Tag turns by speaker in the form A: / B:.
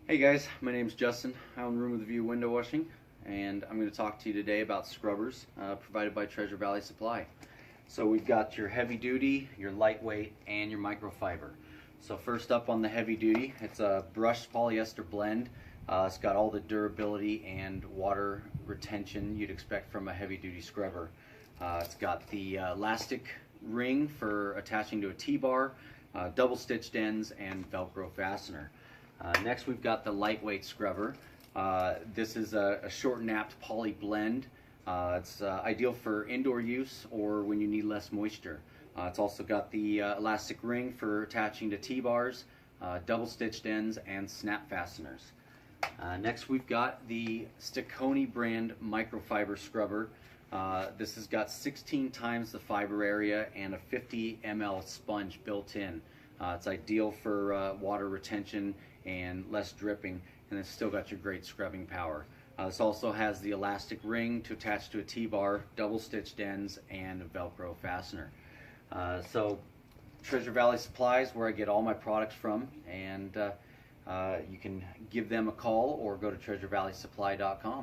A: Hey guys, my name's Justin. I own Room with a View Window Washing, and I'm going to talk to you today about scrubbers provided by Treasure Valley Supply. So we've got your heavy duty, your lightweight, and your microfiber. So first up on the heavy duty, it's a brushed polyester blend. It's got all the durability and water retention you'd expect from a heavy duty scrubber. It's got the elastic ring for attaching to a T-bar, double stitched ends, and Velcro fastener. Next we've got the lightweight scrubber. This is a short napped poly blend. It's ideal for indoor use or when you need less moisture. It's also got the elastic ring for attaching to T-bars, double stitched ends, and snap fasteners. Next we've got the Stakoni brand microfiber scrubber. This has got 16 times the fiber area and a 50 ml sponge built in. It's ideal for water retention and less dripping, and it's still got your great scrubbing power. This also has the elastic ring to attach to a T-bar, double stitched ends, and a Velcro fastener. So Treasure Valley Supply is where I get all my products from, and you can give them a call or go to treasurevalleysupply.com.